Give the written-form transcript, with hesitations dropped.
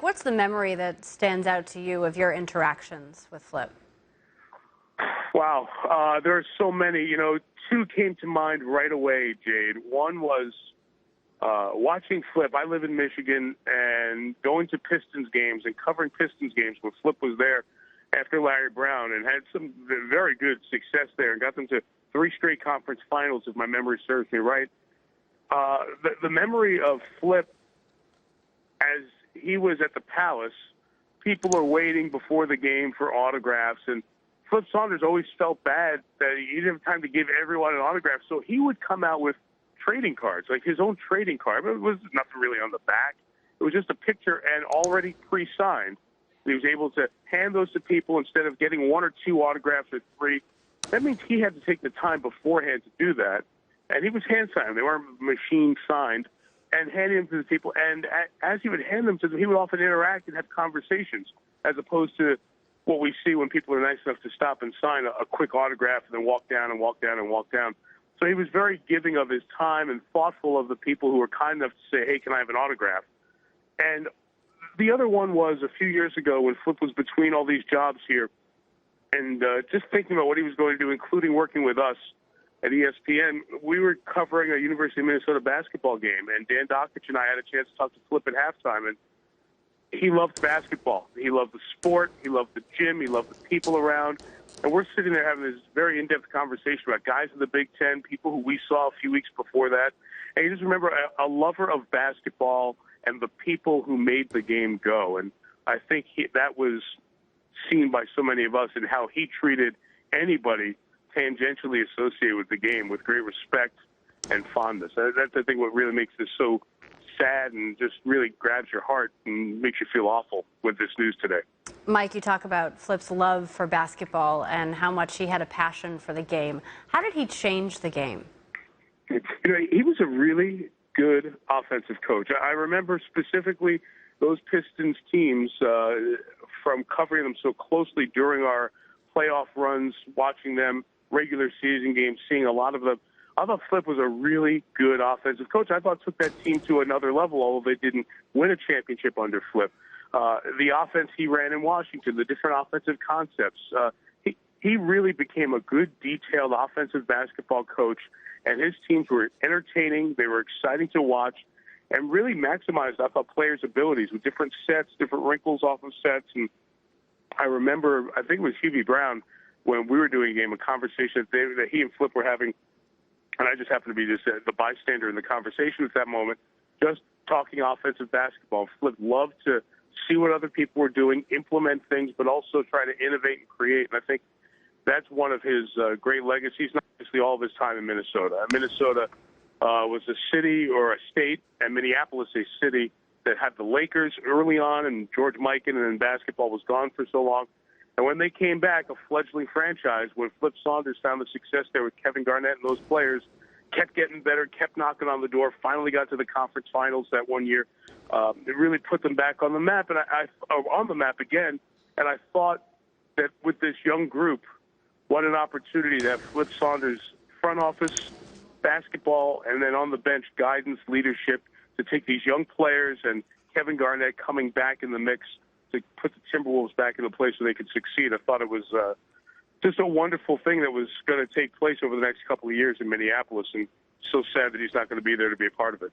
what's the memory that stands out to you of your interactions with Flip? Wow, there are so many. Two came to mind right away, Jade. One was watching Flip. I live in Michigan, and going to Pistons games and covering Pistons games when Flip was there after Larry Brown, and had some very good success there and got them to 3 straight conference finals, if my memory serves me right. The memory of Flip as he was at the Palace, people are waiting before the game for autographs, and Flip Saunders always felt bad that he didn't have time to give everyone an autograph, so he would come out with trading cards, like his own trading card. But it was nothing really on the back. It was just a picture and already pre-signed. He was able to hand those to people instead of getting 1 or 2 autographs or 3. That means he had to take the time beforehand to do that. And he was hand-signed. They weren't machine-signed. And handing them to the people. And as he would hand them to them, he would often interact and have conversations, as opposed to what we see when people are nice enough to stop and sign a quick autograph and then walk down and walk down and walk down. So he was very giving of his time and thoughtful of the people who were kind enough to say, hey, can I have an autograph? And the other one was a few years ago when Flip was between all these jobs here and just thinking about what he was going to do, including working with us at ESPN. We were covering a University of Minnesota basketball game, and Dan Dockich and I had a chance to talk to Flip at halftime, and he loved basketball. He loved the sport. He loved the gym. He loved the people around. And we're sitting there having this very in-depth conversation about guys in the Big Ten, people who we saw a few weeks before that. And you just remember a lover of basketball and the people who made the game go. And I think that was seen by so many of us in how he treated anybody tangentially associated with the game with great respect and fondness. That's, I think, what really makes this so sad and just really grabs your heart and makes you feel awful with this news today. Mike, you talk about Flip's love for basketball and how much he had a passion for the game. How did he change the game? He was a really good offensive coach. I remember specifically those Pistons teams from covering them so closely during our playoff runs, watching them, regular season games, seeing a lot of them. I thought Flip was a really good offensive coach. I thought took that team to another level, although they didn't win a championship under Flip. The offense he ran in Washington, the different offensive concepts, he really became a good, detailed offensive basketball coach, and his teams were entertaining. They were exciting to watch and really maximized, I thought, players' abilities with different sets, different wrinkles off of sets. And I remember, I think it was Hubie Brown, when we were doing a game, a conversation that he and Flip were having, and I just happened to be just the bystander in the conversation at that moment, just talking offensive basketball. Flip loved to see what other people were doing, implement things, but also try to innovate and create. And I think that's one of his great legacies, not obviously all of his time in Minnesota. Minnesota was a city or a state, and Minneapolis a city that had the Lakers early on, and George Mikan, and then basketball was gone for so long. And when they came back, a fledgling franchise, when Flip Saunders found the success there with Kevin Garnett and those players, kept getting better, kept knocking on the door, finally got to the conference finals that one year. It really put them back on the map, and on the map again. And I thought that with this young group, what an opportunity to have Flip Saunders' front office, basketball, and then on the bench, guidance, leadership, to take these young players and Kevin Garnett coming back in the mix to put the Timberwolves back in a place where they could succeed. I thought it was just a wonderful thing that was going to take place over the next couple of years in Minneapolis, and so sad that he's not going to be there to be a part of it.